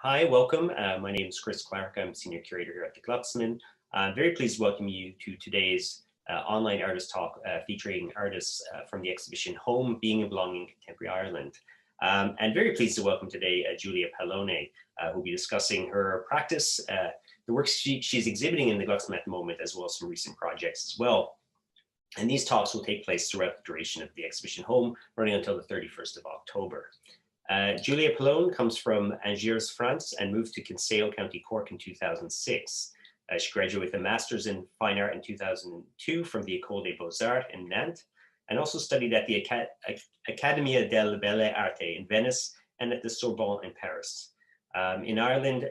Hi, welcome. My name is Chris Clark. I'm Senior Curator here at the Glucksman. I'm very pleased to welcome you to today's online artist talk featuring artists from the exhibition Home, Being and Belonging, Contemporary Ireland. And very pleased to welcome today Julia Pallone, who will be discussing her practice, the works she's exhibiting in the Glucksman at the moment, as well as some recent projects as well. And these talks will take place throughout the duration of the exhibition Home, running until the 31st of October. Julia Pallone comes from Angers, France, and moved to Kinsale, County Cork in 2006. She graduated with a Master's in Fine Art in 2002 from the École des Beaux-Arts in Nantes, and also studied at the Accademia delle Belle Arti in Venice and at the Sorbonne in Paris. In Ireland,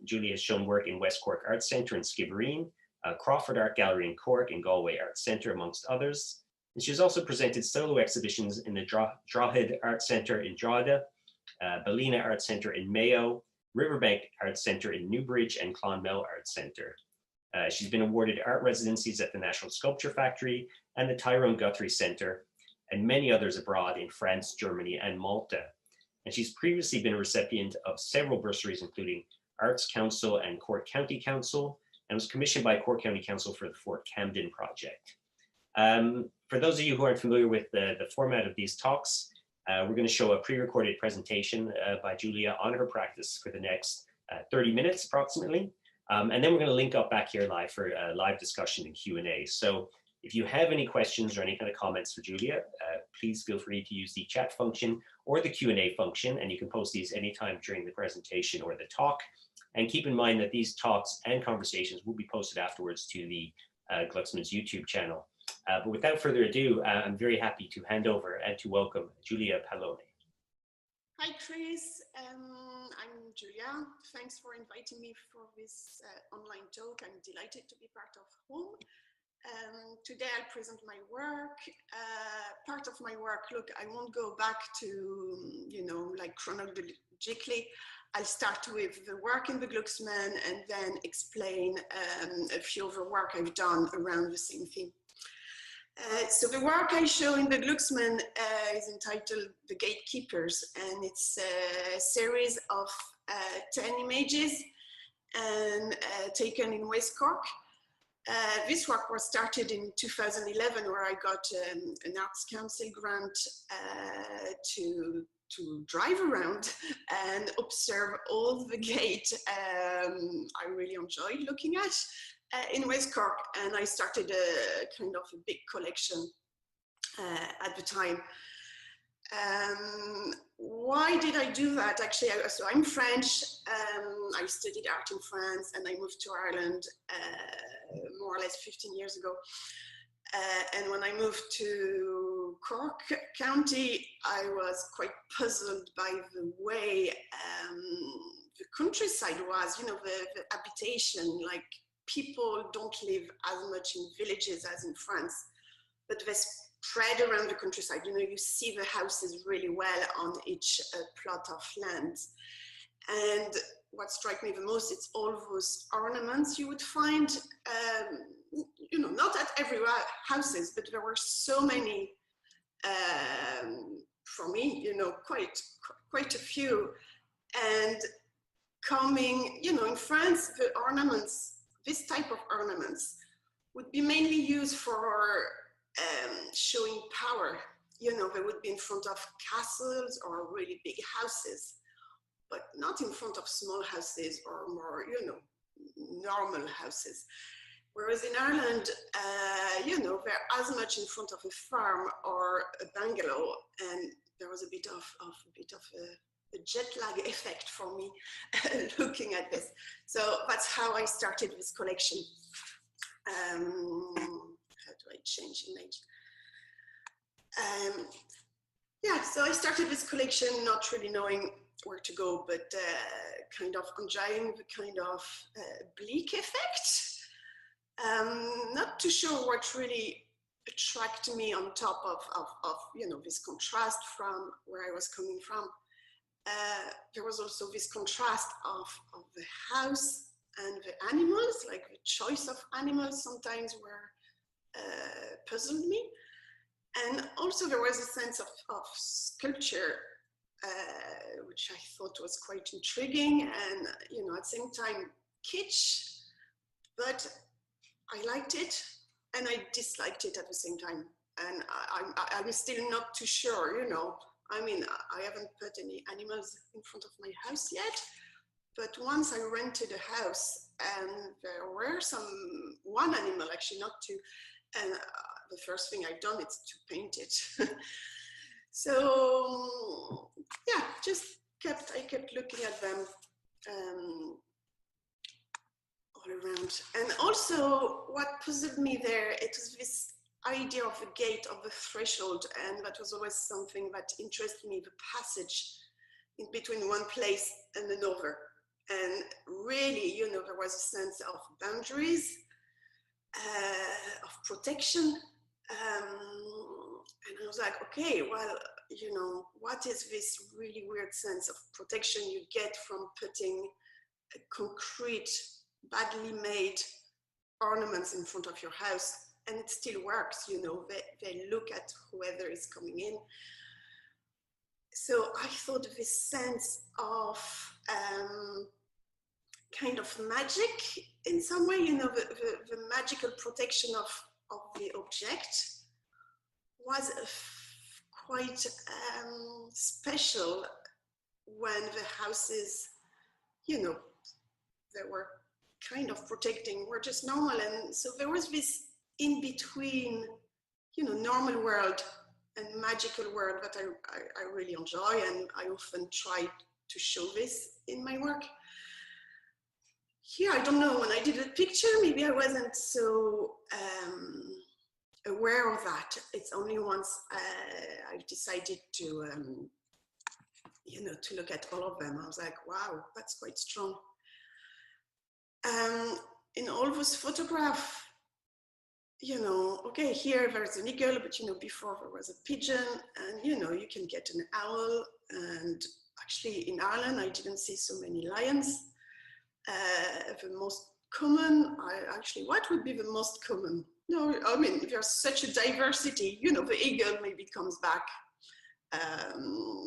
Julia has shown work in West Cork Arts Centre in Skibbereen, Crawford Art Gallery in Cork, and Galway Arts Centre, amongst others. And she's also presented solo exhibitions in the Drogheda Art Centre in Drogheda, Ballina Art Centre in Mayo, Riverbank Art Centre in Newbridge, and Clonmel Art Centre. She's been awarded art residencies at the National Sculpture Factory and the Tyrone Guthrie Centre, and many others abroad in France, Germany, and Malta. And she's previously been a recipient of several bursaries, including Arts Council and Cork County Council, and was commissioned by Cork County Council for the Fort Camden project. For those of you who aren't familiar with the format of these talks, we're going to show a pre-recorded presentation by Julia on her practice for the next 30 minutes approximately. And then we're going to link up back here live for a live discussion and Q&A. So if you have any questions or any kind of comments for Julia, please feel free to use the chat function or the Q&A function, and you can post these anytime during the presentation or the talk. And keep in mind that these talks and conversations will be posted afterwards to the Glucksman's YouTube channel. But without further ado, I'm very happy to hand over and to welcome Julia Pallone. Hi, Chris. I'm Julia. Thanks for inviting me for this online talk. I'm delighted to be part of Home. Today I'll present my work. Part of my work, look, I won't go back to, like chronologically. I'll start with the work in the Glucksman and then explain a few of the work I've done around the same theme. So the work I show in the Glucksman is entitled The Gatekeepers, and it's a series of 10 images and taken in West Cork. This work was started in 2011, where I got an Arts Council grant to drive around and observe all the gate I really enjoyed looking at in West Cork, and I started a kind of a big collection at the time. Why did I do that? Actually, so I'm French. I studied art in France, and I moved to Ireland more or less 15 years ago. And when I moved to Cork County, I was quite puzzled by the way the countryside was, the habitation. Like, people don't live as much in villages as in France, but they're spread around the countryside. You see the houses really well on each plot of land. And what struck me the most, it's all those ornaments you would find, not at every houses, but there were so many, for me, quite a few. And coming, in France, the ornaments, this type of ornaments would be mainly used for showing power. They would be in front of castles or really big houses, but not in front of small houses or more, normal houses. Whereas in Ireland, they're as much in front of a farm or a bungalow, and there was a bit of a jet lag effect for me looking at this. So that's how I started this collection. How do I change image? So I started this collection not really knowing where to go, but kind of enjoying the kind of bleak effect. Not too sure what really attracted me on top of this contrast from where I was coming from. There was also this contrast of the house and the animals, like the choice of animals sometimes puzzled me. And also there was a sense of sculpture which I thought was quite intriguing and, you know, at the same time kitsch, but I liked it and I disliked it at the same time. And I was still not too sure, you know. I mean, I haven't put any animals in front of my house yet, but once I rented a house and there were one animal, actually not two, and the first thing I've done is to paint it. So yeah, I kept looking at them all around. And also what puzzled me there, it was this idea of the gate, of the threshold, and that was always something that interested me, the passage in between one place and another. And really, you know, there was a sense of boundaries, of protection. And I was like, okay, well, you know, what is this really weird sense of protection you get from putting a concrete, badly made ornaments in front of your house, and it still works, you know, they look at whoever is coming in. So I thought this sense of kind of magic in some way, you know, the magical protection of the object was quite special when the houses, you know, they were kind of protecting were just normal. And so there was this in between, you know, normal world and magical world that I really enjoy, and I often try to show this in my work. Here, I don't know, when I did the picture, maybe I wasn't so aware of that. It's only once I decided to, you know, to look at all of them. I was like, wow, that's quite strong. In all those photographs, you know, okay, here there's an eagle, but you know, before there was a pigeon, and you know, you can get an owl. And actually in Ireland, I didn't see so many lions. The most common, what would be the most common? No, I mean, there's such a diversity, you know, the eagle maybe comes back.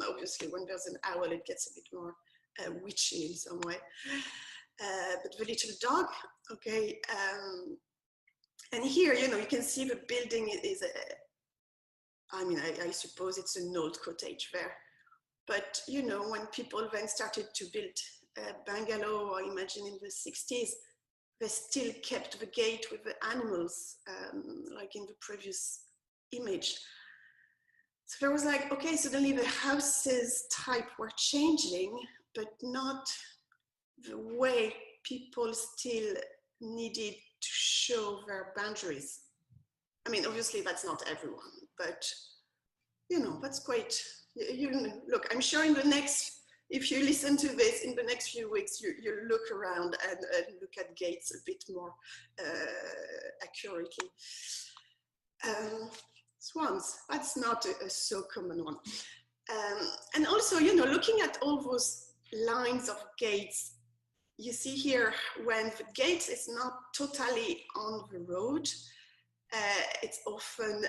Obviously, when there's an owl, it gets a bit more witchy in some way. But the little dog, okay. And here, you know, you can see the building is I suppose it's an old cottage there. But, you know, when people then started to build bungalow, I imagine in the 60s, they still kept the gate with the animals, like in the previous image. So there was like, okay, suddenly the houses type were changing, but not the way people still needed to show their boundaries. I mean, obviously that's not everyone, but you know, that's quite, look, I'm sure in the next, if you listen to this in the next few weeks, you look around and look at gates a bit more accurately. Swans, that's not a so common one. And also, you know, looking at all those lines of gates, you see here when the gate is not totally on the road, it's often,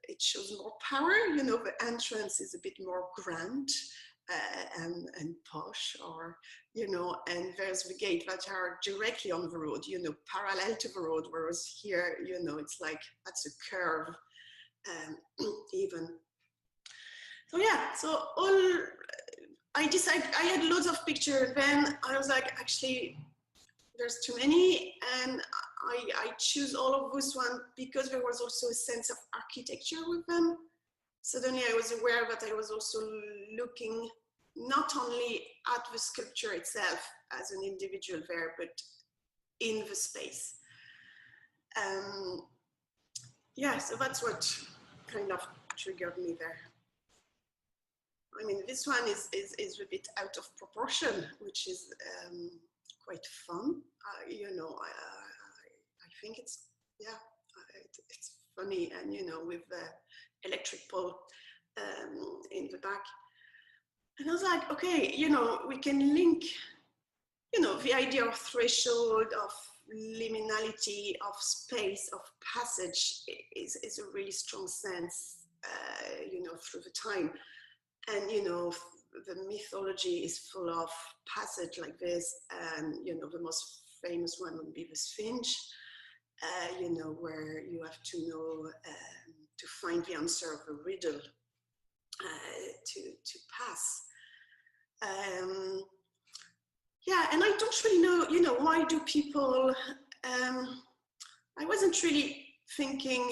it shows more power, you know, the entrance is a bit more grand and posh, or, you know, and there's the gate that are directly on the road, you know, parallel to the road, whereas here, you know, it's like, that's a curve even. So yeah, so I decided, I had loads of pictures, then I was like, actually, there's too many, and I choose all of those ones because there was also a sense of architecture with them. Suddenly I was aware that I was also looking not only at the sculpture itself as an individual there, but in the space. Yeah, so that's what kind of triggered me there. I mean, this one is a bit out of proportion, which is quite fun. You know, I think it's, yeah, it's funny, and you know, with the electric pole in the back. And I was like, okay, you know, we can link, you know, the idea of threshold, of liminality, of space, of passage is a really strong sense, you know, through the time. And, you know, the mythology is full of passage like this. And, you know, the most famous one would be the Sphinx, you know, where you have to know, to find the answer of a riddle to pass. Yeah, and I don't really know, you know, why do people, I wasn't really thinking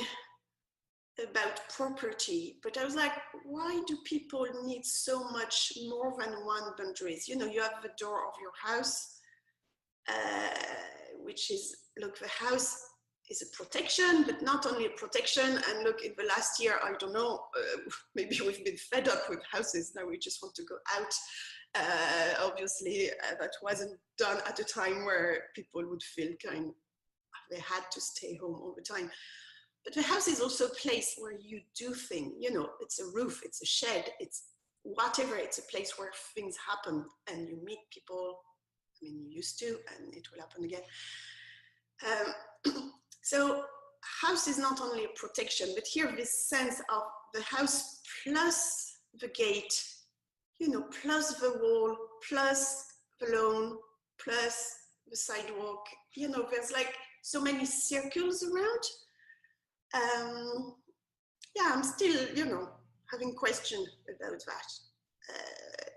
about property, but I was like, why do people need so much more than one boundaries? You know, you have the door of your house, which is, look, the house is a protection, but not only a protection. And look, in the last year, I don't know, maybe we've been fed up with houses. Now we just want to go out. Obviously, that wasn't done at a time where people would feel kind of, they had to stay home all the time. But the house is also a place where you do things, you know, it's a roof, it's a shed, it's whatever, it's a place where things happen and you meet people. I mean, you used to, and it will happen again. So house is not only a protection, but here this sense of the house plus the gate, you know, plus the wall, plus the lawn, plus the sidewalk, you know, there's like so many circles around. Yeah, I'm still, you know, having questions about that.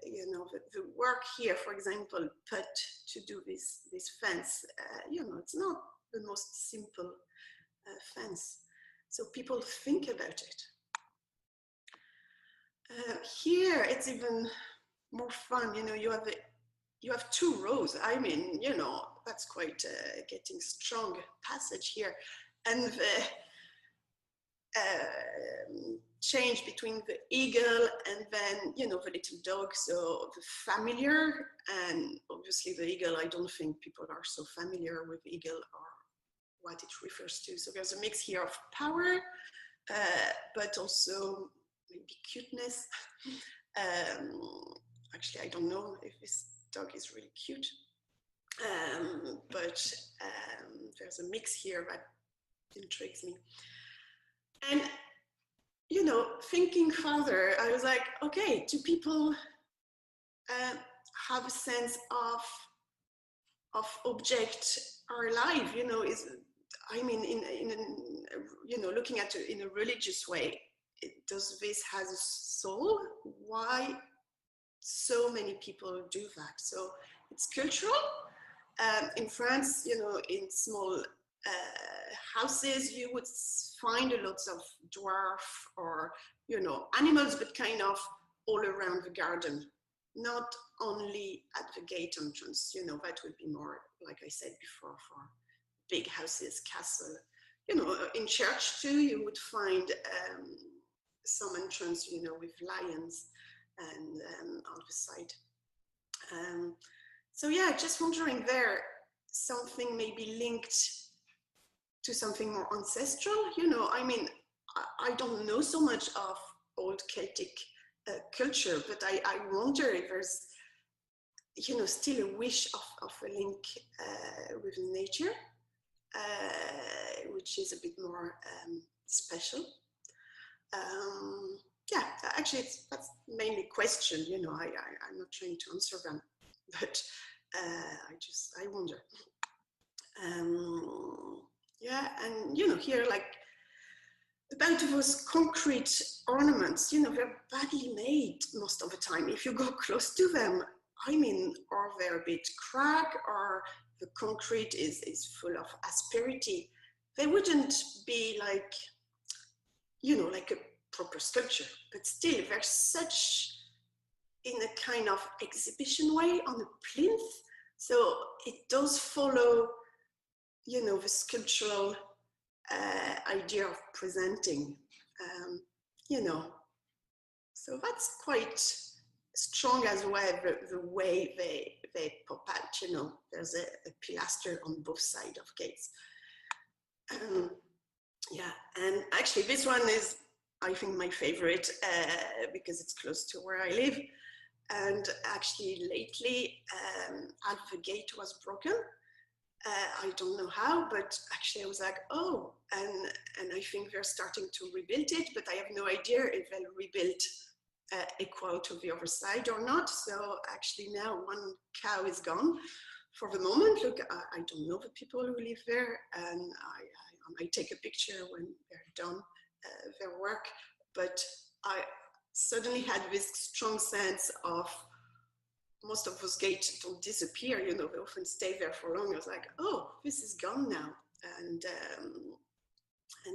You know, the work here, for example, put to do this fence, you know, it's not the most simple fence. So people think about it. Here, it's even more fun. You know, you have 2 rows. I mean, you know, that's quite getting strong passage here. And the change between the eagle and then, you know, the little dog, so the familiar, and obviously the eagle, I don't think people are so familiar with eagle or what it refers to. So there's a mix here of power, but also maybe cuteness. Actually, I don't know if this dog is really cute, but there's a mix here that intrigues me. And, you know, thinking further, I was like, okay, do people have a sense of object are alive? You know, I mean, you know, looking at it in a religious way, does this has a soul? Why so many people do that? So it's cultural. In France, you know, in small houses, you would find a lot of dwarf or, you know, animals, but kind of all around the garden, not only at the gate entrance. You know, that would be more, like I said before, for big houses, castle. You know, in church too, you would find some entrance, you know, with lions and on the side. So yeah, just wondering there, something maybe linked to something more ancestral. You know, I mean, I don't know so much of old Celtic culture, but I wonder if there's, you know, still a wish of a link with nature, which is a bit more special. Yeah, actually, that's mainly question. You know, I'm not trying to answer them, but I wonder. Yeah, and you know, here, like about those concrete ornaments, you know, they're badly made most of the time. If you go close to them, I mean, or they're a bit cracked, or the concrete is full of asperity. They wouldn't be like, you know, like a proper sculpture, but still they're such in a kind of exhibition way on a plinth. So it does follow, you know, the sculptural idea of presenting, you know. So that's quite strong as well, the way they pop out, you know. There's a pilaster on both sides of gates. Yeah, and actually this one is, I think, my favorite because it's close to where I live. And actually lately, half the gate was broken. I don't know how, but actually I was like, oh, and I think they're starting to rebuild it, but I have no idea if they'll rebuild equal to the other side or not. So actually now one cow is gone for the moment. Look, I don't know the people who live there, and I might take a picture when they're done their work, but I suddenly had this strong sense of most of those gates don't disappear, you know, they often stay there for long. I was like, oh, this is gone now. And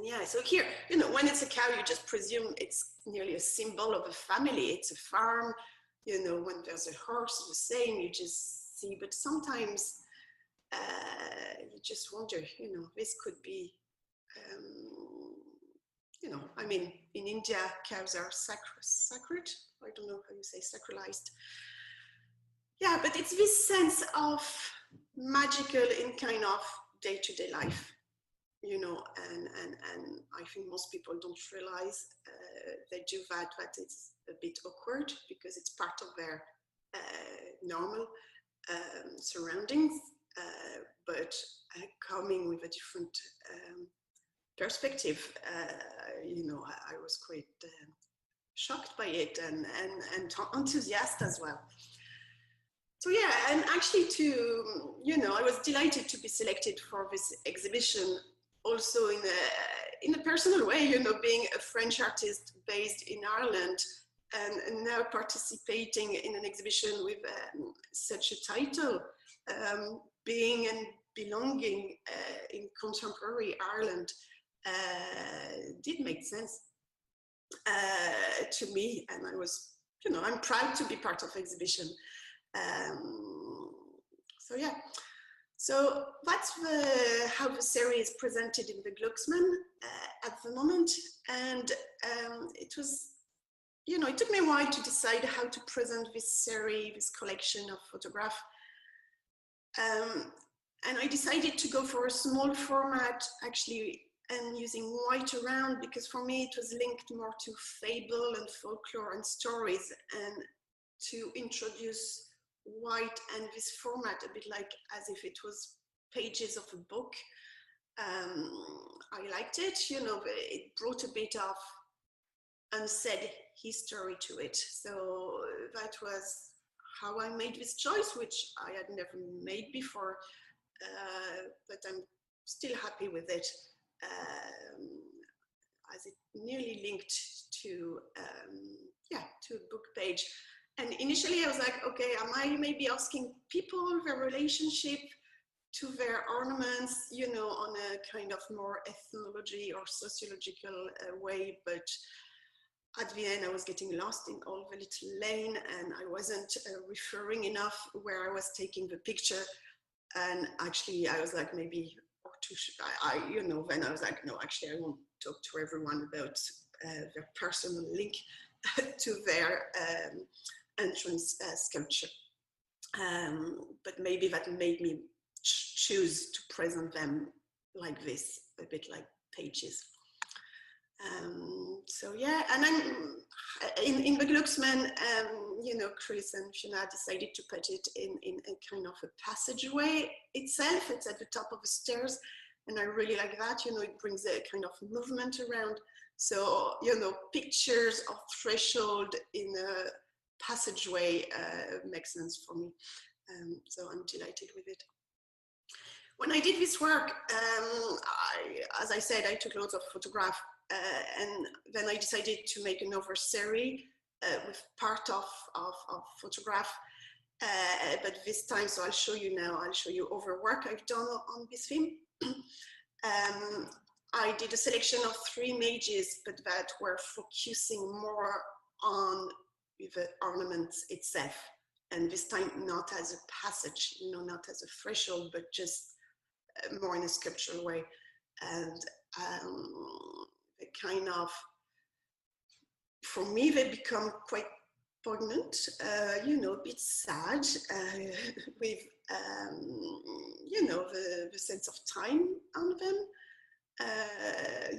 yeah, so here, you know, when it's a cow, you just presume it's nearly a symbol of a family. It's a farm, you know. When there's a horse, the same, you just see. But sometimes you just wonder, you know, this could be, you know, I mean, in India, cows are sacred. I don't know how you say sacralized. Yeah, but it's this sense of magical in kind of day-to-day life, you know, and I think most people don't realize they do that it's a bit awkward because it's part of their normal surroundings, but coming with a different perspective, you know, I was quite shocked by it and enthusiastic as well. So yeah, and actually you know, I was delighted to be selected for this exhibition also in a personal way, you know, being a French artist based in Ireland and now participating in an exhibition with such a title, being and belonging in contemporary Ireland did make sense to me, and I was, you know, I'm proud to be part of the exhibition. So yeah, so that's how the series is presented in the Glucksman at the moment, and it was, you know, it took me a while to decide how to present this series, this collection of photographs, and I decided to go for a small format actually, and using white around, because for me it was linked more to fable and folklore and stories, and to introduce white and this format a bit like as if it was pages of a book. I liked it, you know, it brought a bit of unsaid history to it. So that was how I made this choice, which I had never made before, but I'm still happy with it, as it nearly linked to, yeah, to a book page. And initially I was like, okay, am I maybe asking people their relationship to their ornaments, you know, on a kind of more ethnology or sociological way, but at the end I was getting lost in all the little lane, and I wasn't referring enough where I was taking the picture. And actually I was like, maybe, or you know, then I was like, no, actually I won't talk to everyone about their personal link to their entrance sculpture. But maybe that made me choose to present them like this, a bit like pages. So yeah, and I'm in the Glucksman, you know, Chris and Fiona decided to put it in a kind of a passageway itself. It's at the top of the stairs, and I really like that, you know, it brings a kind of movement around. So, you know, pictures of threshold in a passageway makes sense for me. So I'm delighted with it. When I did this work, as I said, I took loads of photographs, and then I decided to make another series with part of photograph, but this time, so I'll show you now, I'll show you other work I've done on this theme. I did a selection of 3 images, but that were focusing more on the ornaments itself. And this time, not as a passage, you know, not as a threshold, but just more in a sculptural way. And they kind of, for me, they become quite poignant, you know, a bit sad, with, you know, the sense of time on them.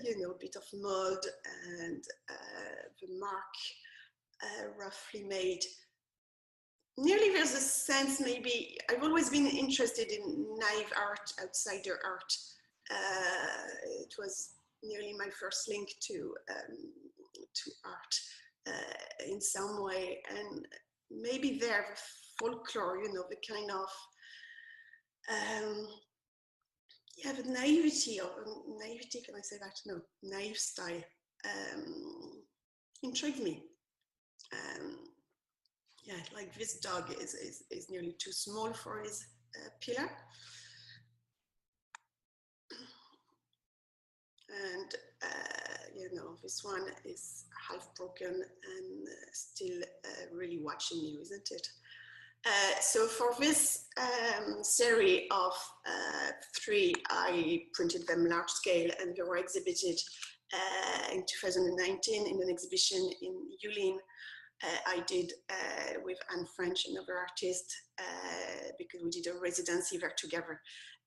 You know, a bit of mud and the mark roughly made. Nearly there's a sense, maybe, I've always been interested in naive art, outsider art. It was nearly my first link to art. in some way, and maybe there the folklore, you know, the kind of yeah, the naivety of naivety. Can I say that? No, naive style intrigued me. Yeah, like this dog is nearly too small for his pillar. And, you know, this one is half broken and still really watching you, isn't it? So for this series of 3, I printed them large scale, and they were exhibited in 2019 in an exhibition in Yulin. I did with Anne French, another artist, because we did a residency there together.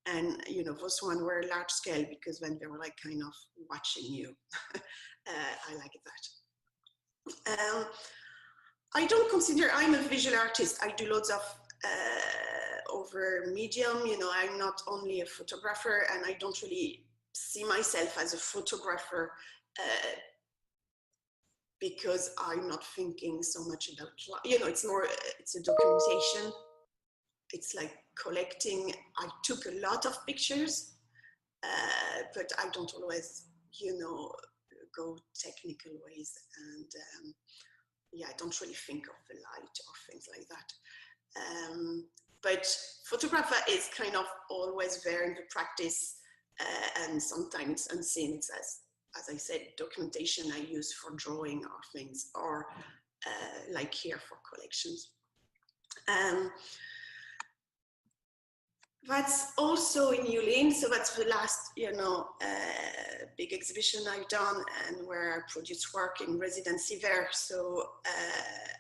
And, you know, those ones were large scale because then they were like kind of watching you. I like that. I don't consider I'm a visual artist. I do loads of over medium, you know, I'm not only a photographer, and I don't really see myself as a photographer because I'm not thinking so much about, you know, it's more, it's a documentation. It's like collecting. I took a lot of pictures, but I don't always, you know, go technical ways. And yeah, I don't really think of the light or things like that. But photography is kind of always there in the practice, and sometimes unseen. It's as I said, documentation I use for drawing or things, or like here for collections. That's also in Yulin, so that's the last, you know, big exhibition I've done, and where I produced work in residency there. So,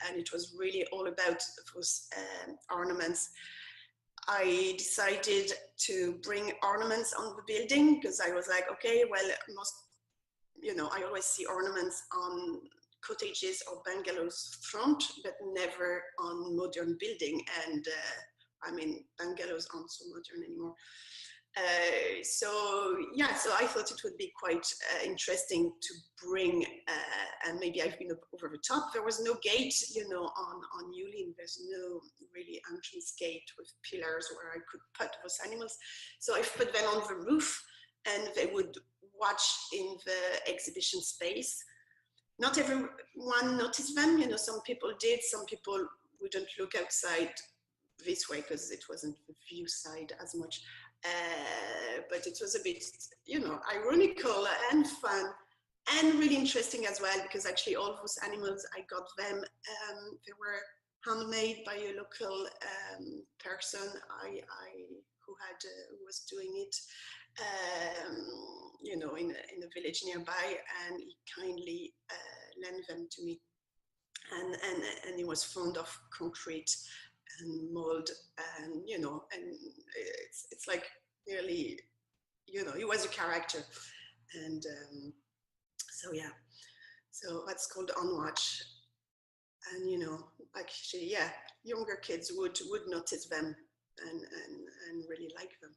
and it was really all about those ornaments. I decided to bring ornaments on the building because I was like, okay, well, most, you know, I always see ornaments on cottages or bungalows front, but never on modern building. And I mean, bungalows aren't so modern anymore. So yeah, so I thought it would be quite interesting to bring, and maybe I've been over the top. There was no gate, you know, on Yulin. There's no really entrance gate with pillars where I could put those animals. So I've put them on the roof, and they would watch in the exhibition space. Not everyone noticed them, you know, some people did, some people wouldn't look outside this way because it wasn't the view side as much, but it was a bit, you know, ironical and fun and really interesting as well, because actually all those animals, I got them, they were handmade by a local person who was doing it, you know, in a village nearby, and he kindly lent them to me, and he was fond of concrete and mold, and you know, and it's like really, you know, he was a character. And so yeah, so that's called On Watch. And you know, actually, yeah, younger kids would notice them and really like them.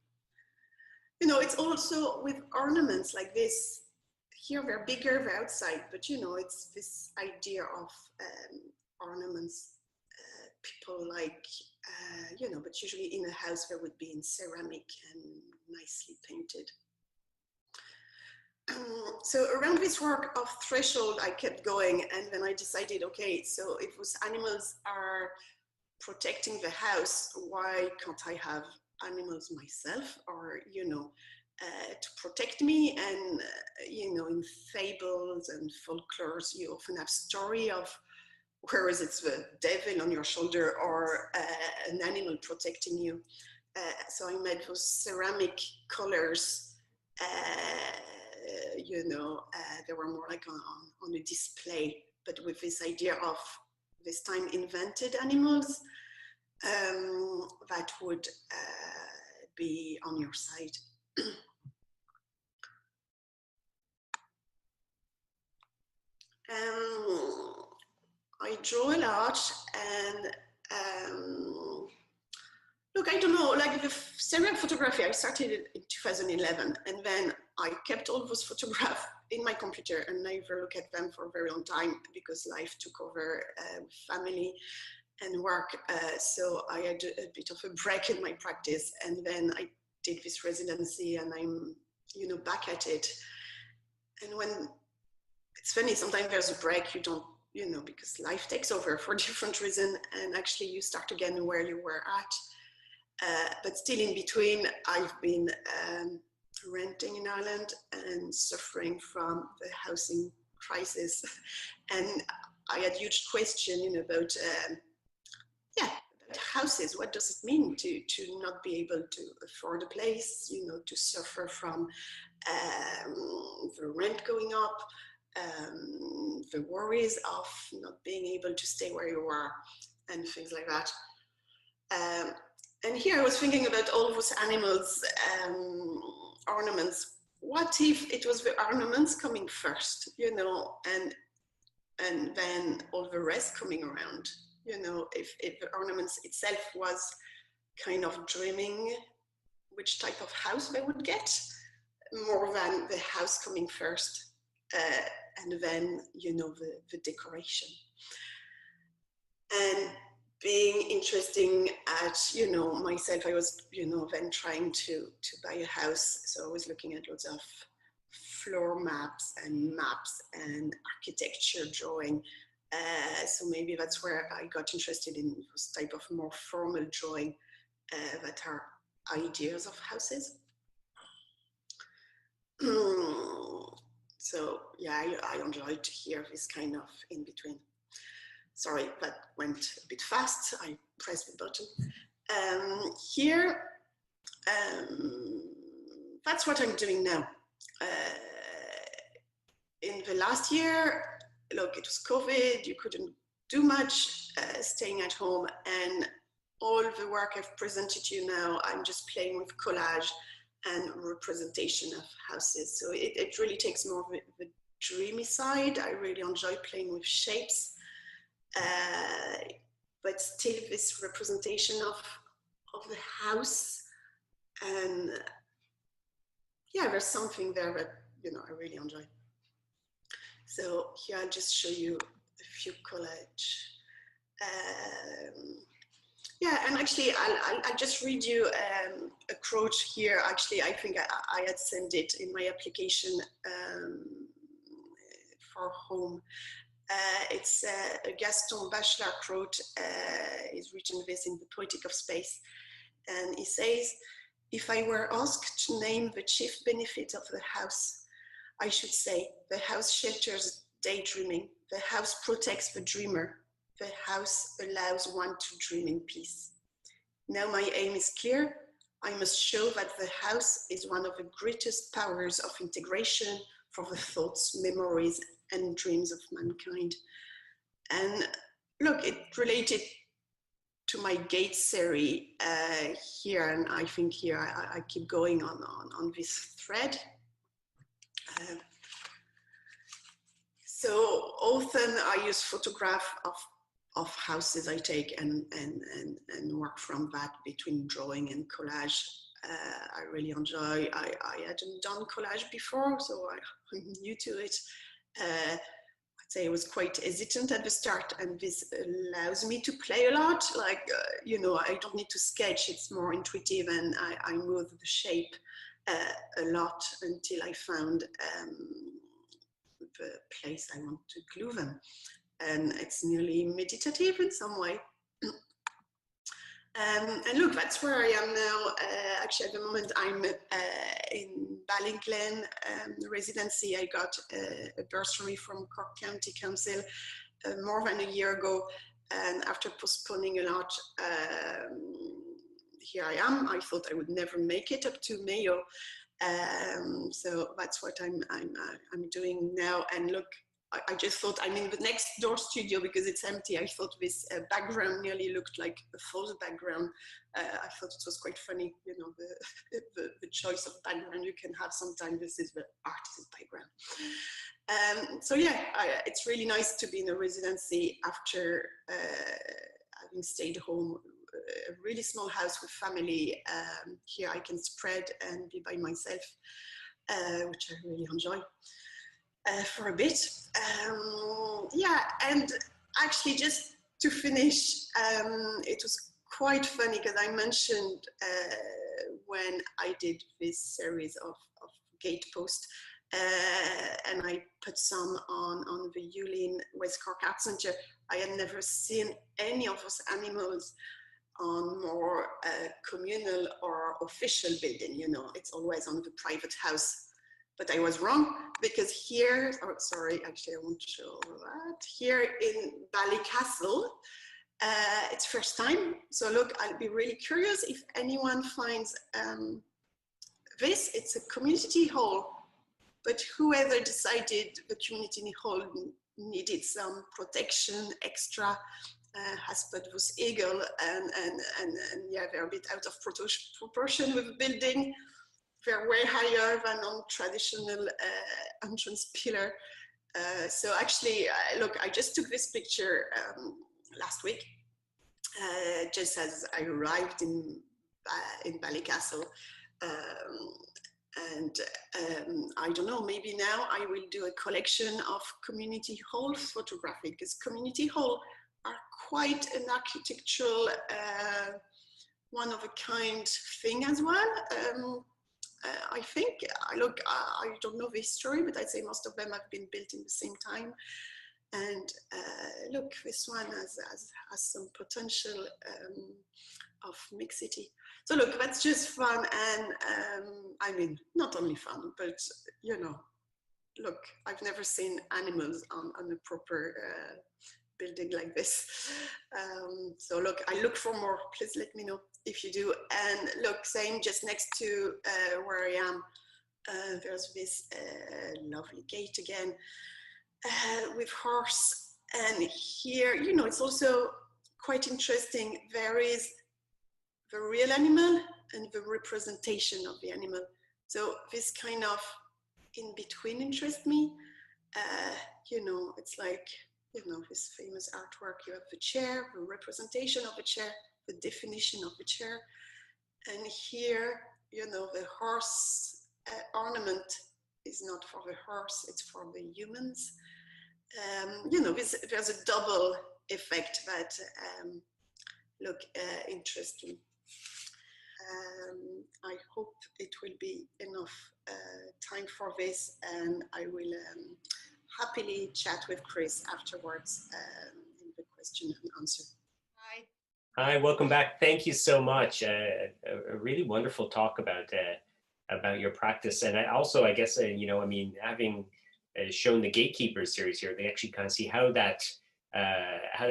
You know, it's also with ornaments like this. Here they're bigger, they're outside, but you know, it's this idea of ornaments. People like, you know, but usually in a house there would be in ceramic and nicely painted. So around this work of threshold, I kept going, and then I decided, okay, so if those animals are protecting the house, why can't I have animals myself, or, you know, to protect me? And, you know, in fables and folklores, you often have story of, whereas it's the devil on your shoulder or an animal protecting you. So I made those ceramic colors, you know, they were more like on a display, but with this idea of this time invented animals that would be on your side. I draw a lot, and look, I don't know, like the serial photography, I started in 2011, and then I kept all those photographs in my computer and never look at them for a very long time because life took over family and work. So I had a bit of a break in my practice, and then I did this residency, and I'm, you know, back at it. And when it's funny, sometimes there's a break, you don't, you know, because life takes over for different reasons, and actually you start again where you were at. But still in between, I've been renting in Ireland and suffering from the housing crisis. And I had huge question, you know, about houses. What does it mean to not be able to afford a place, you know, to suffer from the rent going up, the worries of not being able to stay where you are, and things like that. And here I was thinking about all those animals, ornaments. What if it was the ornaments coming first, you know, and then all the rest coming around? You know, if the ornaments itself was kind of dreaming which type of house they would get, more than the house coming first, and then, you know, the decoration. And being interesting at, you know, myself, I was, you know, then trying to buy a house. So I was looking at lots of floor maps and architecture drawing. So maybe that's where I got interested in this type of more formal drawing that are ideas of houses. So yeah, I enjoyed to hear this kind of in between. Sorry, that went a bit fast. I pressed the button. Here, that's what I'm doing now. In the last year, look, it was COVID, you couldn't do much, staying at home, and all the work I've presented to you now, I'm just playing with collage and representation of houses. So it really takes more of the dreamy side. I really enjoy playing with shapes, but still this representation of the house. And yeah, there's something there that, you know, I really enjoy. So here I'll just show you a few collage. Yeah, and actually I'll just read you a quote here. Actually, I think I had sent it in my application for home. It's a Gaston Bachelard quote. He's written this in The Poetic of Space. And he says, "If I were asked to name the chief benefit of the house, I should say the house shelters daydreaming, the house protects the dreamer, the house allows one to dream in peace. Now my aim is clear. I must show that the house is one of the greatest powers of integration for the thoughts, memories, and dreams of mankind." And look, it related to my Gate series here, and I think here I keep going on this thread. So often I use photograph of houses I take and work from that between drawing and collage. I really enjoy. I hadn't done collage before, so I'm new to it. I'd say I was quite hesitant at the start, and this allows me to play a lot. Like, you know, I don't need to sketch, it's more intuitive, and I move the shape a lot until I found the place I want to glue them. And it's nearly meditative in some way. And look, that's where I am now. Actually, at the moment, I'm in Ballinglen residency. I got a bursary from Cork County Council more than a year ago. And after postponing a lot, here I am. I thought I would never make it up to Mayo. So that's what I'm doing now. And look, I just thought I'm in the next door studio because it's empty. I thought this background nearly looked like a false background. I thought it was quite funny, you know, the choice of background you can have sometimes. This is the artist's background. So yeah, it's really nice to be in a residency after having stayed home. A really small house with family. Here I can spread and be by myself, which I really enjoy. for a bit. Yeah, and actually just to finish, it was quite funny because I mentioned when I did this series of gate posts, and I put some on the Yulin West Cork Art Centre. I had never seen any of those animals on more communal or official building, you know, it's always on the private house. But I was wrong, because here, oh, sorry, actually I won't show that. Here in Ballycastle, it's first time. So look, I'll be really curious if anyone finds this. It's a community hall, but whoever decided the community hall needed some protection extra has put this eagle, and yeah, they're a bit out of proportion with the building. They're way higher than on traditional entrance pillar. So actually, look, I just took this picture last week, just as I arrived in Ballycastle. And I don't know, maybe now I will do a collection of community hall photography, because community hall are quite an architectural, one of a kind thing as well. I think, look, I don't know the history, but I'd say most of them have been built in the same time. And look, this one has some potential of mixity. So look, that's just fun. And I mean, not only fun, but you know, look, I've never seen animals on a proper building like this. So look, I look for more. Please let me know if you do. And look, same, just next to where I am, there's this lovely gate again with horse. And here, you know, it's also quite interesting. There is the real animal and the representation of the animal. So this kind of in between interests me. You know, it's like, you know, this famous artwork, you have the chair, the representation of the chair, the definition of the chair. And here, you know, the horse ornament is not for the horse, it's for the humans. You know, there's a double effect that look interesting. I hope it will be enough time for this, and I will happily chat with Chris afterwards in the question and answer. Hi. Hi, welcome back. Thank you so much. A really wonderful talk about your practice, and I guess you know, I mean, having shown the Gatekeepers series here, they actually kind of see how that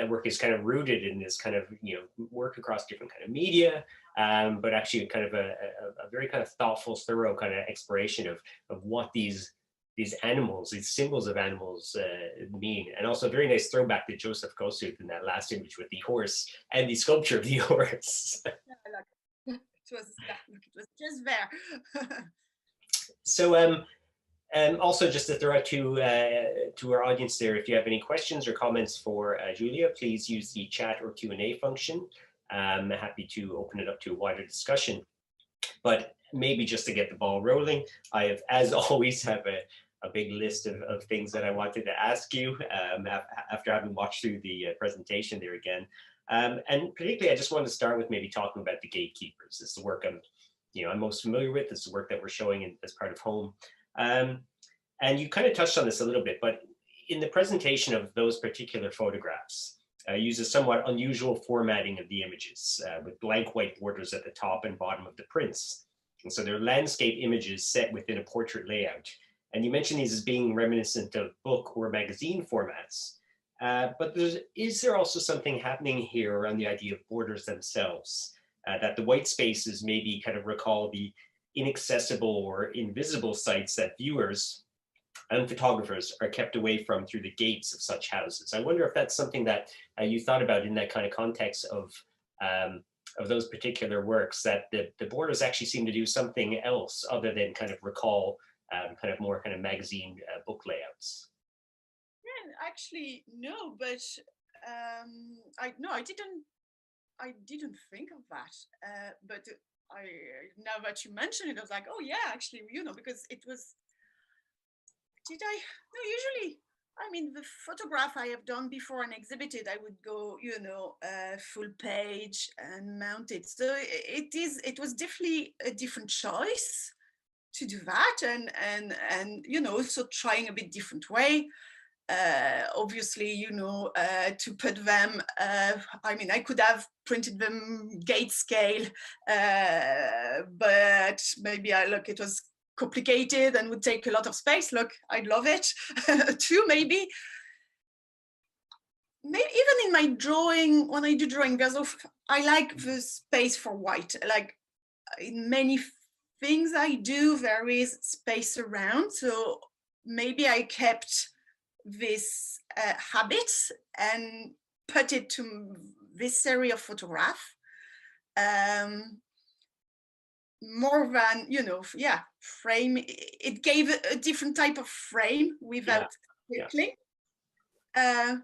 work is kind of rooted in this kind of, you know, work across different kind of media, but actually kind of a very kind of thoughtful, thorough kind of exploration of what these animals, these symbols of animals mean. And also a very nice throwback to Joseph Kosuth in that last image with the horse and the sculpture of the horse. It was just there. So also just to throw out to our audience there, if you have any questions or comments for Julia, please use the chat or Q&A function. I'm happy to open it up to a wider discussion. But maybe just to get the ball rolling, I have, as always, have a big list of things that I wanted to ask you after having watched through the presentation there again. And particularly, I just wanted to start with maybe talking about the Gatekeepers. It's the work I'm most familiar with. It's the work that we're showing as part of Home. And you kind of touched on this a little bit, but in the presentation of those particular photographs, uses somewhat unusual formatting of the images with blank white borders at the top and bottom of the prints. And so they're landscape images set within a portrait layout. And you mentioned these as being reminiscent of book or magazine formats. But is there also something happening here around the idea of borders themselves, that the white spaces maybe kind of recall the inaccessible or invisible sites that viewers and photographers are kept away from through the gates of such houses? I wonder if that's something that you thought about in that kind of context of those particular works, that the borders actually seem to do something else other than kind of recall kind of more kind of magazine book layouts. Yeah, actually, no, but I didn't think of that. But now that you mention it, I was like, oh yeah, actually, you know, because it was did I? No, usually, I mean, the photograph I have done before and exhibited, I would go, you know, full page and mount it. So it was definitely a different choice to do that, and you know, also trying a bit different way. Obviously, you know, to put them, I mean, I could have printed them gate scale, but maybe look, it was complicated and would take a lot of space. Look, I'd love it too, maybe. Maybe even in my drawing, when I do drawing, I like the space for white. Like in many things I do, there is space around. So maybe I kept this habit and put it to this series of photograph. More than, you know, yeah, frame. It gave a different type of frame without crinkling. Yeah,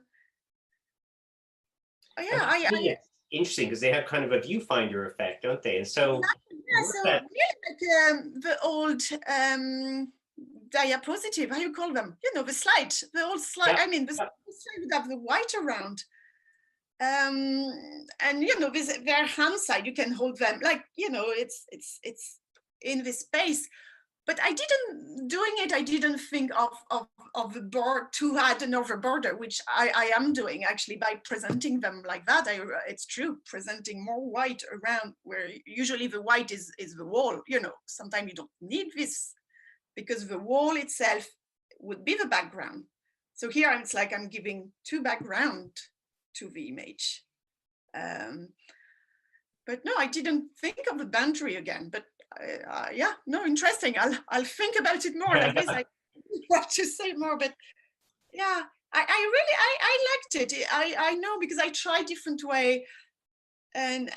it's interesting because they have kind of a viewfinder effect, don't they? And so, yeah, so really like the old diapositive, how you call them? You know, the slide, the old slide. I mean, the slide would have the white around. And you know, with their hand side, you can hold them like, you know, it's in this space. But I didn't think of the board to add another border, which I am doing actually by presenting them like that. It's true, presenting more white around where usually the white is the wall. You know, sometimes you don't need this because the wall itself would be the background. So here it's like I'm giving two background to the image. But no, I didn't think of the boundary again, but yeah, no, interesting. I'll think about it more like this. I want to say more, but yeah, I really liked it. I know because I tried different way, and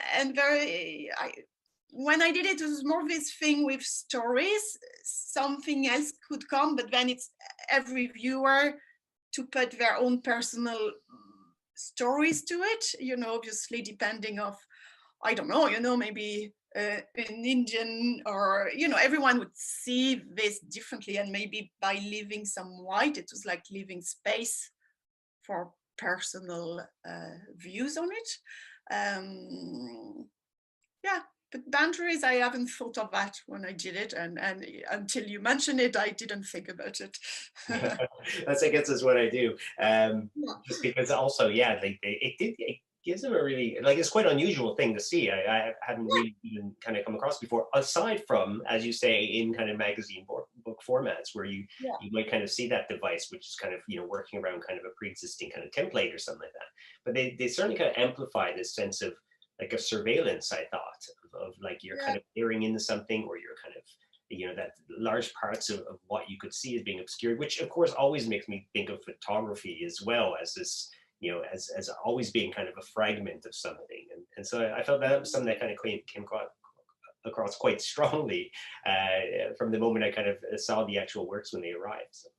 when I did it, it was more this thing with stories. Something else could come, but then it's every viewer to put their own personal stories to it. You know, obviously depending of, I don't know, you know, maybe an Indian or, you know, everyone would see this differently, and maybe by leaving some white, it was like leaving space for personal views on it. Yeah, but boundaries, I haven't thought of that when I did it, and until you mentioned it, I didn't think about it. That's, I guess, is what I do. Just because also, yeah, it gives them a really, like, it's quite an unusual thing to see. I haven't really even kind of come across before, aside from, as you say, in kind of magazine book formats where you might kind of see that device, which is kind of, you know, working around kind of a pre-existing kind of template or something like that. But they certainly kind of amplify this sense of like a surveillance, I thought, of like you're kind of peering into something, or you're kind of, you know, that large parts of what you could see is being obscured, which of course always makes me think of photography as well as this, you know, as always being kind of a fragment of something. And so I felt that was something that kind of came across quite strongly from the moment I kind of saw the actual works when they arrived. So.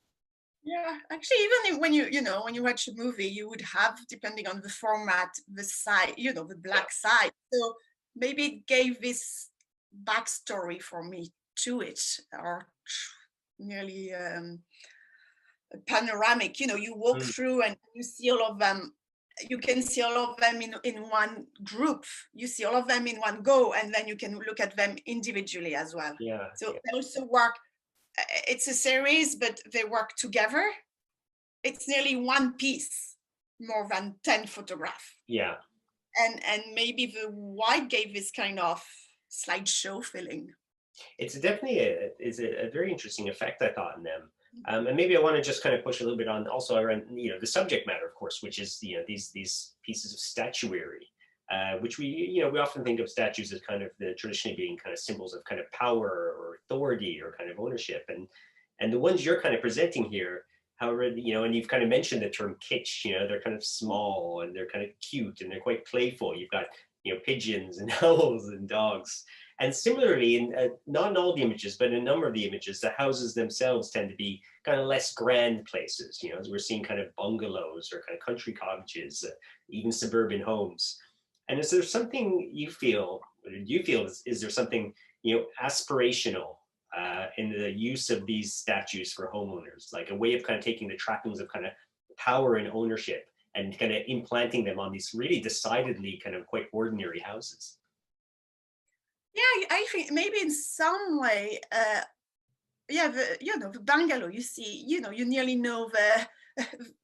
Yeah, actually, even when when you watch a movie, you would have, depending on the format, the side, you know, the black side. So maybe it gave this backstory for me to it, or nearly panoramic. You know, you walk through and you see all of them. You can see all of them in one group. You see all of them in one go, and then you can look at them individually as well. Yeah. So they also work. It's a series, but they work together. It's nearly one piece, more than 10 photographs. Yeah. And maybe the white gave this kind of slideshow feeling. It's definitely a very interesting effect, I thought, in them. And maybe I want to just kind of push a little bit on also around, you know, the subject matter, of course, which is, you know, these pieces of statuary, which we often think of statues as kind of traditionally being kind of symbols of kind of power or authority or kind of ownership. And the ones you're kind of presenting here, however, you know, and you've kind of mentioned the term kitsch, you know, they're kind of small and they're kind of cute and they're quite playful. You've got, you know, pigeons and owls and dogs. And similarly, in not in all the images, but in a number of the images, the houses themselves tend to be kind of less grand places. You know, as we're seeing kind of bungalows or kind of country cottages, even suburban homes. And is there something you feel, or do you feel, is there something, you know, aspirational in the use of these statues for homeowners, like a way of kind of taking the trappings of kind of power and ownership and kind of implanting them on these really decidedly kind of quite ordinary houses. Yeah, I think maybe in some way, yeah, the bungalow, you see, you nearly know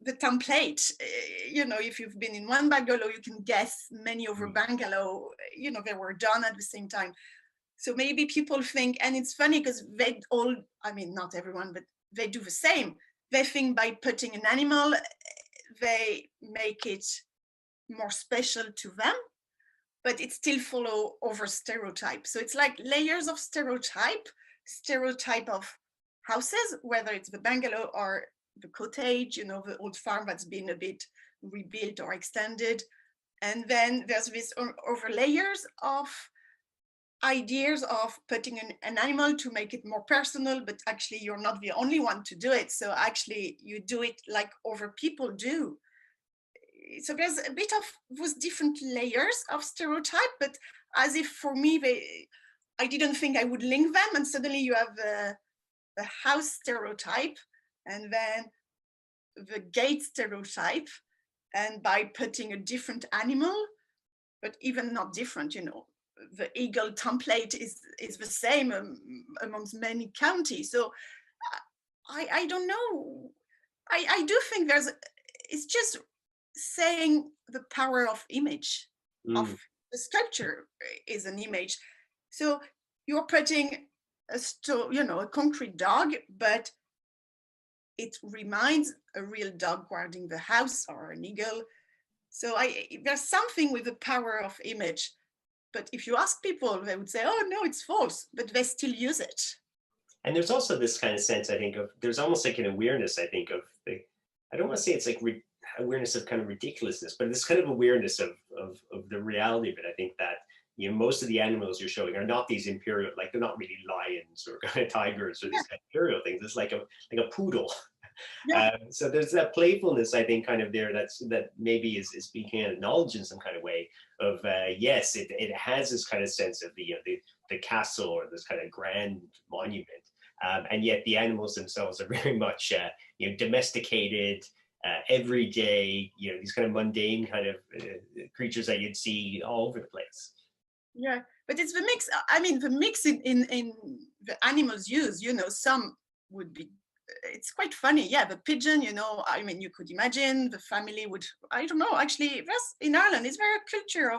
the template. If you've been in one bungalow, you can guess many other bungalow, they were done at the same time. So maybe people think, and it's funny because they all, I mean, not everyone, but they do the same. They think by putting an animal, they make it more special to them, but it still follow over stereotype. So it's like layers of stereotype of houses, whether it's the bungalow or the cottage, the old farm that's been a bit rebuilt or extended. And then there's this over layers of ideas of putting an animal to make it more personal, but actually you're not the only one to do it. So actually you do it like other people do. So there's a bit of those different layers of stereotype, but as if for me, I didn't think I would link them, and suddenly you have the house stereotype, and then the gate stereotype, and by putting a different animal, but even not different, the eagle template is the same amongst many counties. So I don't know. I do think it's just saying the power of image, of the sculpture is an image. So you're putting a concrete dog, but it reminds a real dog guarding the house or an eagle. So there's something with the power of image. But if you ask people, they would say, oh, no, it's false, but they still use it. And there's also this kind of sense, I think, of, there's almost like an awareness, I think, of I don't want to say it's like awareness of kind of ridiculousness, but this kind of awareness of the reality of it. I think that, most of the animals you're showing are not these imperial, like they're not really lions or kind of tigers or these kind of imperial things. It's like a poodle. Yeah. So there's that playfulness, I think, kind of there that maybe is being acknowledged in some kind of way of, yes, it has this kind of sense of the castle or this kind of grand monument. And yet the animals themselves are very much, domesticated, everyday, these kind of mundane kind of creatures that you'd see all over the place. Yeah, but it's the mix. I mean, the mix in the animals used, some would be, it's quite funny. Yeah, the pigeon, I mean, you could imagine the family would, I don't know, actually, in Ireland, is there a culture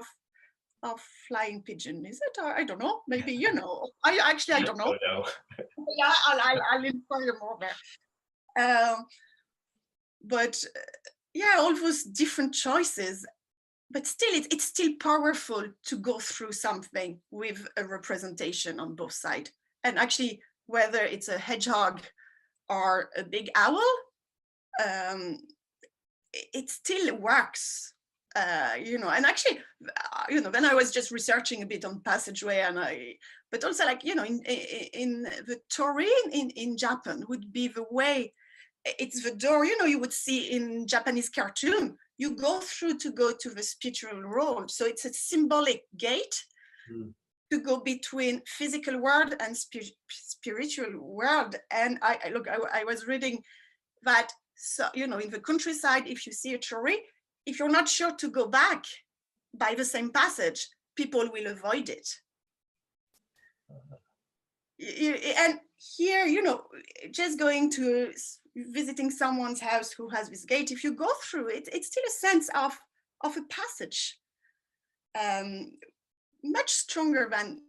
of flying pigeon? Is it? Or I don't know. Maybe, I don't know. Oh, no. Yeah, I'll inquire more there. But yeah, all those different choices, but still, it's still powerful to go through something with a representation on both sides. And actually, whether it's a hedgehog or a big owl, it still works. And actually, when I was just researching a bit on passageway, but also like, in the torii in Japan would be the way, it's the door, you would see in Japanese cartoon, you go through to go to the spiritual world. So it's a symbolic gate to go between physical world and spiritual world. And I was reading that, so, in the countryside, if you see a torii, if you're not sure to go back by the same passage, people will avoid it. And here, just going to visiting someone's house who has this gate, if you go through it, it's still a sense of a passage, much stronger than,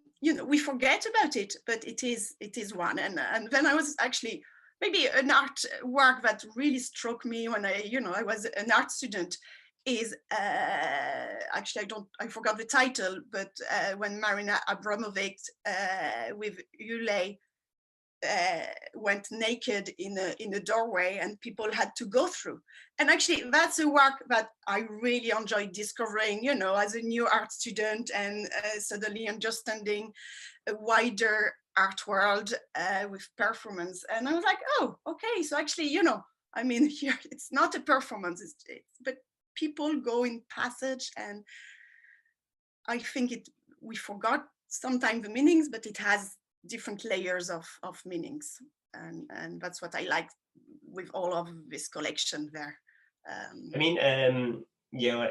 we forget about it, but it is one. And then I was actually, maybe an art work that really struck me when I was an art student is, actually, I forgot the title, but when Marina Abramovic with Yule went naked in a doorway and people had to go through. And actually, that's a work that I really enjoyed discovering, as a new art student, and suddenly understanding a wider art world with performance. And I was like, oh, okay. So actually, I mean, here it's not a performance, but people go in passage, and I think we forgot sometimes the meanings, but it has different layers of meanings. And that's what I like with all of this collection there. I mean, you know,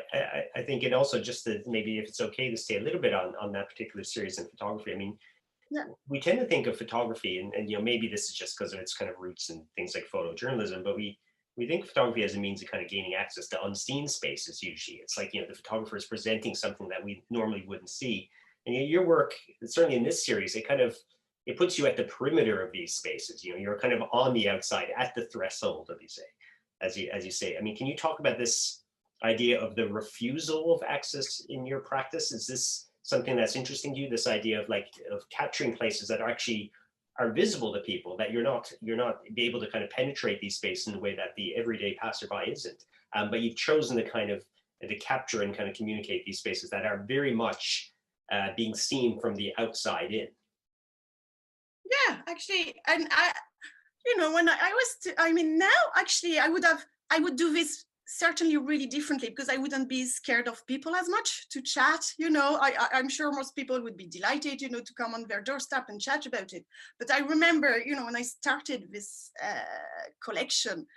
I think it also, just to maybe, if it's okay to stay a little bit on that particular series in photography. I mean, yeah, we tend to think of photography, and you know, maybe this is just because of its kind of roots in things like photojournalism, but we think of photography as a means of kind of gaining access to unseen spaces. Usually, it's like, you know, the photographer is presenting something that we normally wouldn't see. And your work, certainly in this series, it puts you at the perimeter of these spaces. You know, you're kind of on the outside, at the threshold, as you say. I mean, can you talk about this idea of the refusal of access in your practice? Is this something that's interesting to you, this idea of capturing places that are visible to people, that you're not be able to kind of penetrate these spaces in a way that the everyday passerby isn't, but you've chosen to capture and kind of communicate these spaces that are very much being seen from the outside in? Yeah, actually, and I, you know, when I was, I mean, now actually I would do this certainly really differently, because I wouldn't be scared of people as much to chat. You know, I'm sure most people would be delighted, you know, to come on their doorstep and chat about it. But I remember, you know, when I started this collection,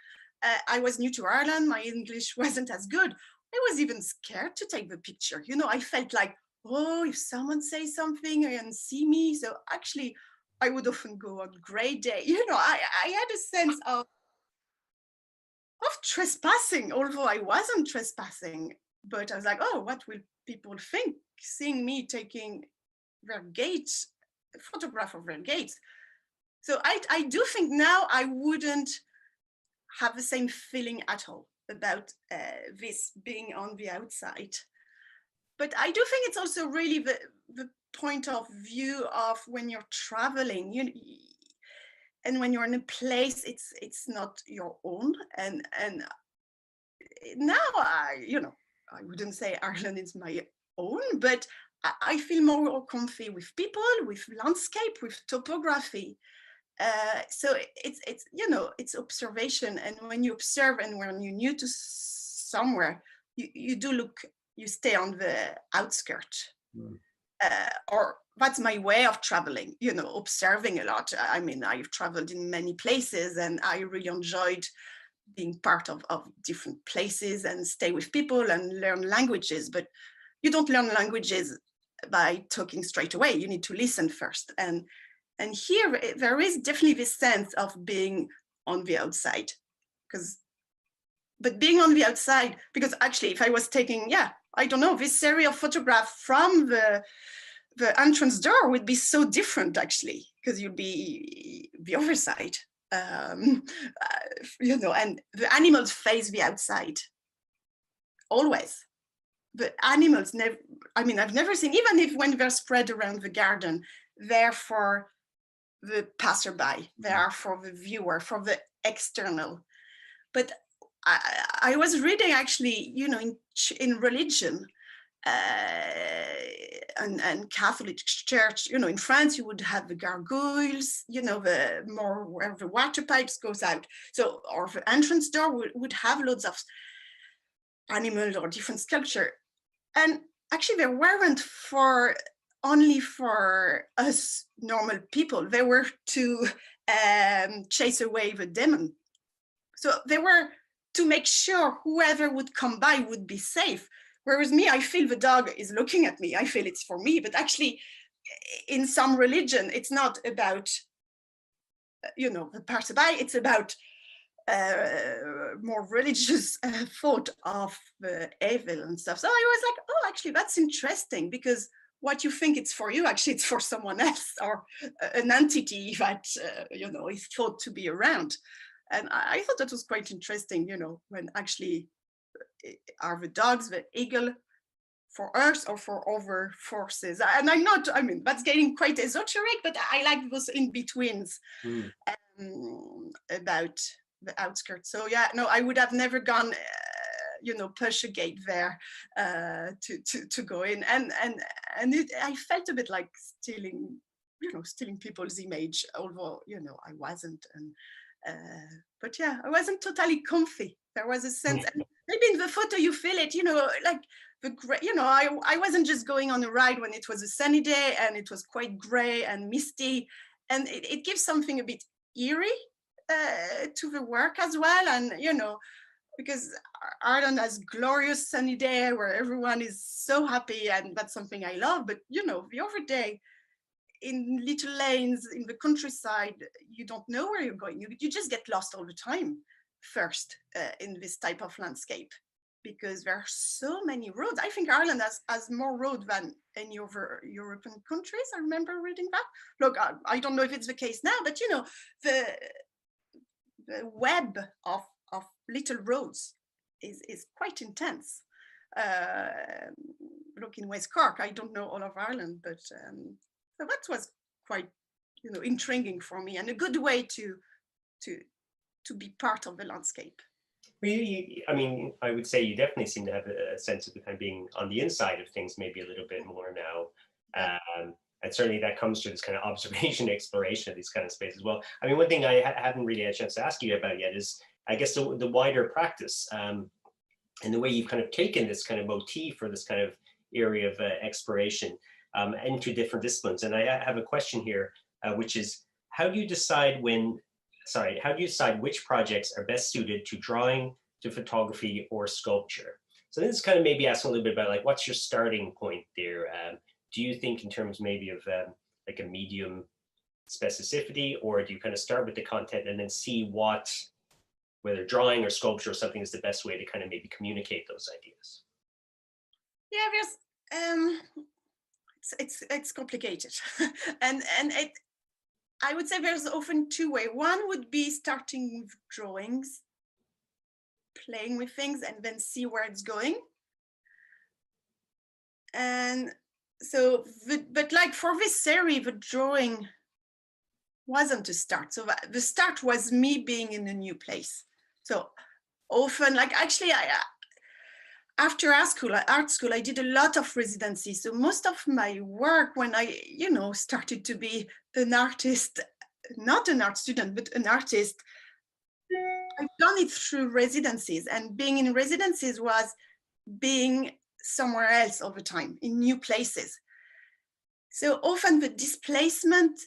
I was new to Ireland. My English wasn't as good. I was even scared to take the picture. You know, I felt like, oh, if someone says something and see me. So actually, I would often go on great day. You know, I had a sense of trespassing, although I wasn't trespassing. But I was like, oh, what will people think seeing me taking their gates, a photograph of their gates? So I do think now I wouldn't have the same feeling at all about this being on the outside. But I do think it's also really the point of view of when you're traveling, and when you're in a place, it's not your own. And now you know, I wouldn't say Ireland is my own, but I feel more comfy with people, with landscape, with topography. So it's you know, it's observation, and when you observe and when you're new to somewhere, you do look, you stay on the outskirts. Or that's my way of traveling, you know, observing a lot. I mean, I've traveled in many places, and I really enjoyed being part of different places and stay with people and learn languages. But you don't learn languages by talking straight away. You need to listen first. And here there is definitely this sense of being on the outside, but being on the outside, because actually if I was taking, yeah, I don't know, this series of photographs from the entrance door would be so different, actually, because you'd be the other side. You know, and the animals face the outside always. The animals never, I mean, I've never seen, even if when they're spread around the garden, they're for the passerby, they are for the viewer, for the external. But I was reading, actually, you know, in religion, and Catholic Church, you know, in France, you would have the gargoyles, you know, the more where the water pipes goes out. So, or the entrance door would have loads of animals or different sculpture. And actually, they weren't only for us normal people. They were to chase away the demon. So they were to make sure whoever would come by would be safe. Whereas me, I feel the dog is looking at me. I feel it's for me. But actually, in some religion, it's not about, you know, the passerby. It's about more religious thought of evil and stuff. So I was like, oh, actually, that's interesting, because what you think it's for you, actually, it's for someone else, or an entity that, you know, is thought to be around. And I thought that was quite interesting, you know, when actually are the dogs, the eagle, for us or for other forces. And I'm not, I mean, that's getting quite esoteric, but I like those in-betweens about the outskirts. So yeah, no, I would have never gone, you know, push a gate there to go in. And I felt a bit like stealing, you know, stealing people's image, although, you know, I wasn't. And but yeah, I wasn't totally comfy. There was a sense, and maybe in the photo you feel it, you know, like I wasn't just going on a ride when it was a sunny day and it was quite gray and misty, and it gives something a bit eerie to the work as well. And because Ireland has glorious sunny day where everyone is so happy, and that's something I love. But the other day, in little lanes in the countryside, you don't know where you're going. You just get lost all the time first in this type of landscape, because there are so many roads. I think Ireland has more road than any other European countries. I remember reading that. Look, I don't know if it's the case now, but the web of little roads is quite intense. Look, in West Cork, I don't know all of Ireland, but so that was quite intriguing for me, and a good way to be part of the landscape. Well, I mean, I would say you definitely seem to have a sense of kind of being on the inside of things maybe a little bit more now. And certainly that comes through this kind of observation, exploration of these kind of spaces as well. I mean, one thing I haven't really had a chance to ask you about yet is, I guess, the wider practice and the way you've kind of taken this kind of motif or this kind of area of exploration into different disciplines. And I have a question here, which is, how do you decide which projects are best suited to drawing, to photography, or sculpture? So this is kind of maybe asking a little bit about, like, what's your starting point there? Do you think in terms maybe of like a medium specificity, or do you kind of start with the content and then see whether drawing or sculpture or something is the best way to kind of maybe communicate those ideas? Yeah, it's complicated, and I would say there's often two ways. One would be starting with drawings, playing with things, and then see where it's going. And so, but like for this series, the drawing wasn't a start. So the start was me being in a new place. So often, like actually, after art school, I did a lot of residency. So most of my work, when I, started to be an artist, not an art student, but an artist, I've done it through residencies. And being in residencies was being somewhere else all the time, in new places. So often the displacement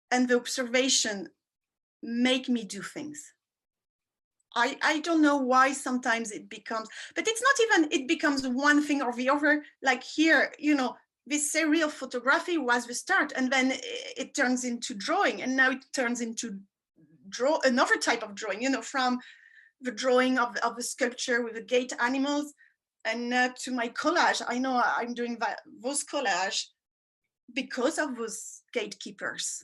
and the observation make me do things. I don't know why sometimes it becomes, but it's not even, it becomes one thing or the other. Like here, this serial photography was the start, and then it turns into drawing, and now it turns into another type of drawing, from the drawing of the sculpture with the gate animals, and to my collage. I know I'm doing those collage because of those gatekeepers.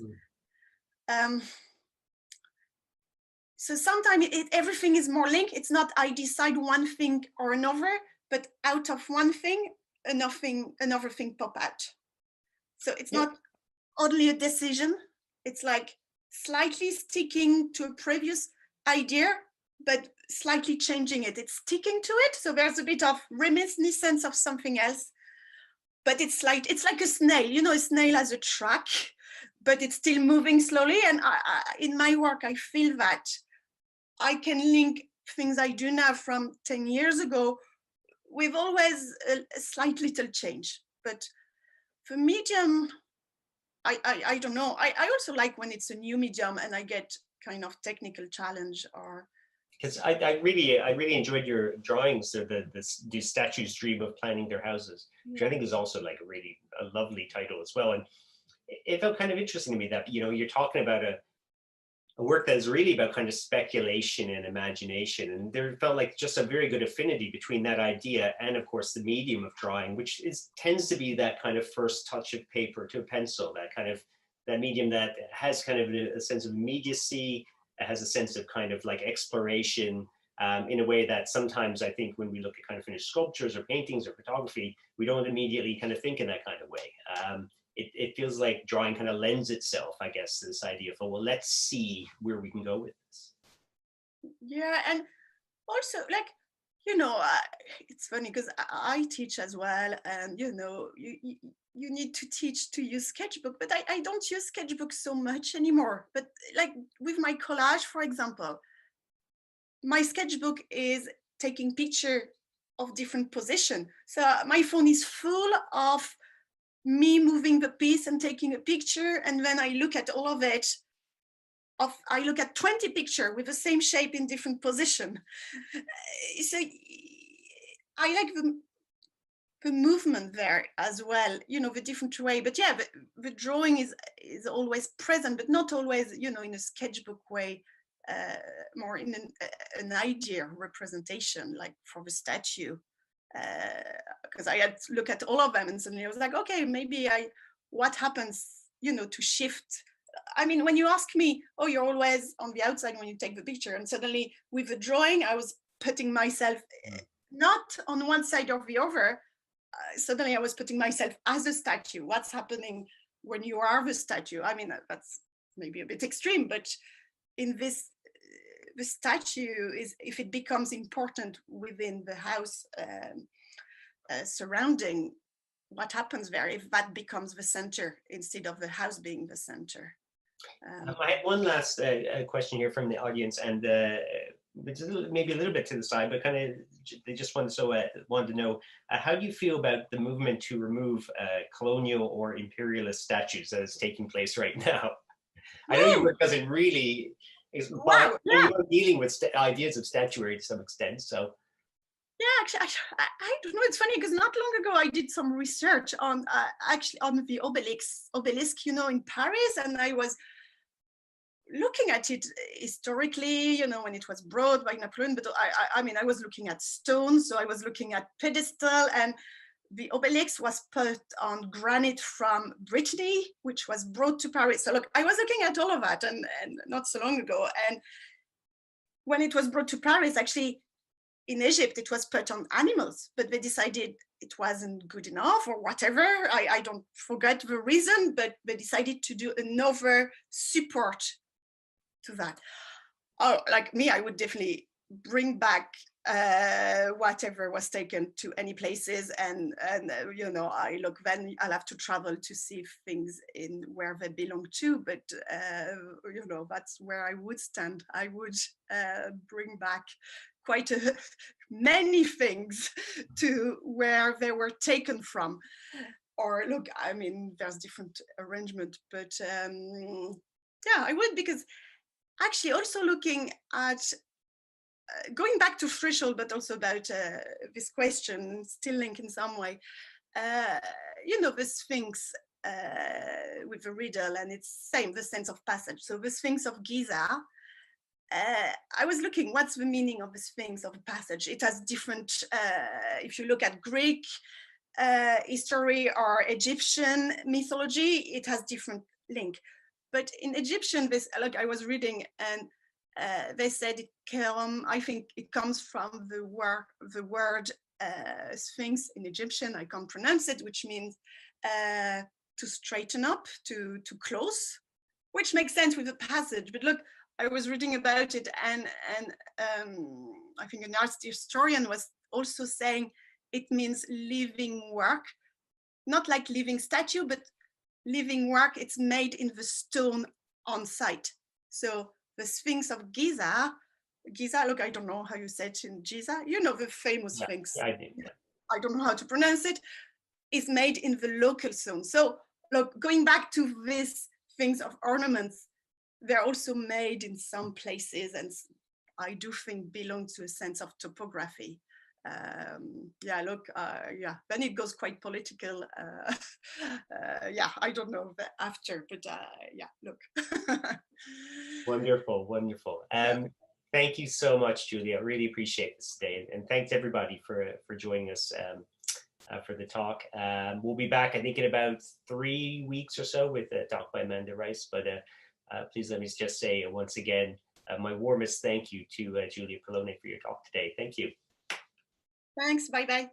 So sometimes everything is more linked. It's not I decide one thing or another, but out of one thing, another thing pop out. So it's not only a decision. It's like slightly sticking to a previous idea, but slightly changing it. It's sticking to it. So there's a bit of reminiscence of something else, but it's like a snail. A snail has a track, but it's still moving slowly. And in my work, I feel that I can link things I do now from 10 years ago with always a slight little change. But for medium, I don't know. I also like when it's a new medium and I get kind of technical challenge, or because I really enjoyed your drawings. The statues dream of planning their houses, which I think is also like a lovely title as well. And it felt kind of interesting to me that you're talking about a work that is really about kind of speculation and imagination, and there felt like just a very good affinity between that idea and, of course, the medium of drawing, which tends to be that kind of first touch of paper to a pencil, that medium that has kind of a sense of immediacy. It has a sense of kind of like exploration in a way that sometimes I think when we look at kind of finished sculptures or paintings or photography, we don't immediately kind of think in that kind of way. It feels like drawing kind of lends itself, I guess, to this idea of, well, let's see where we can go with this. Yeah, and also like, it's funny because I teach as well, and you need to teach to use sketchbook, but I don't use sketchbook so much anymore. But like with my collage, for example, my sketchbook is taking picture of different position. So my phone is full of me moving the piece and taking a picture, and then I look at all of it. I look at 20 pictures with the same shape in different position. So I like the movement there as well, you know, the different way. But yeah, the drawing is always present, but not always, you know, in a sketchbook way, more in an idea representation, like for the statue. Because I had to look at all of them, and suddenly I was like, okay, maybe what happens, you know, to shift. I mean, when you ask me, oh, you're always on the outside when you take the picture, and suddenly with the drawing, I was putting myself not on one side or the other. Suddenly I was putting myself as a statue. What's happening when you are the statue? I mean, that's maybe a bit extreme, but in this, the statue is, if it becomes important within the house surrounding, what happens there if that becomes the center instead of the house being the center? I had one last question here from the audience, and maybe a little bit to the side, but kind of they just wanted to know how do you feel about the movement to remove colonial or imperialist statues that is taking place right now? I know your work doesn't really you're dealing with ideas of statuary to some extent, so. Yeah, actually, I don't know. It's funny because not long ago I did some research on actually on the obelisk, you know, in Paris, and I was looking at it historically, you know, when it was brought by Napoleon. But I mean, I was looking at stones, so I was looking at pedestal, and the obelisk was put on granite from Brittany, which was brought to Paris. So look, I was looking at all of that, and not so long ago, and when it was brought to Paris, actually. In Egypt, it was put on animals, but they decided it wasn't good enough or whatever. I don't forget the reason, but they decided to do another support to that. Oh, like me, I would definitely bring back whatever was taken to any places, and you know, then I'll have to travel to see things in where they belong to, but you know, that's where I would stand. I would bring back quite many things to where they were taken from. Or look, I mean, there's different arrangement, but yeah, I would, because actually also looking at going back to threshold, but also about this question, still link in some way, you know, the Sphinx with the riddle, and it's same, the sense of passage. So the Sphinx of Giza, I was looking, what's the meaning of the Sphinx of passage? It has different, if you look at Greek history or Egyptian mythology, it has different link. But in Egyptian, this, like I was reading, and they said I think it comes from the word Sphinx in Egyptian, I can't pronounce it, which means to straighten up, to close, which makes sense with the passage. But look, I was reading about it, and I think an art historian was also saying it means living work, not like living statue, but living work. It's made in the stone on site. So the Sphinx of Giza, look, I don't know how you say it in Giza, you know, the famous Sphinx. Yeah, I do. Yeah. I don't know how to pronounce it, is made in the local zone. So look, going back to these things of ornaments, they're also made in some places, and I do think belong to a sense of topography. Yeah, look, yeah, then it goes quite political. Yeah, I don't know after, but yeah, look. Wonderful, wonderful. Thank you so much, Julia. I really appreciate this today, and thanks everybody for joining us for the talk. We'll be back, I think, in about 3 weeks or so with a talk by Amanda Rice. But please let me just say once again, my warmest thank you to Julia Pallone for your talk today. Thank you. Thanks. Bye-bye.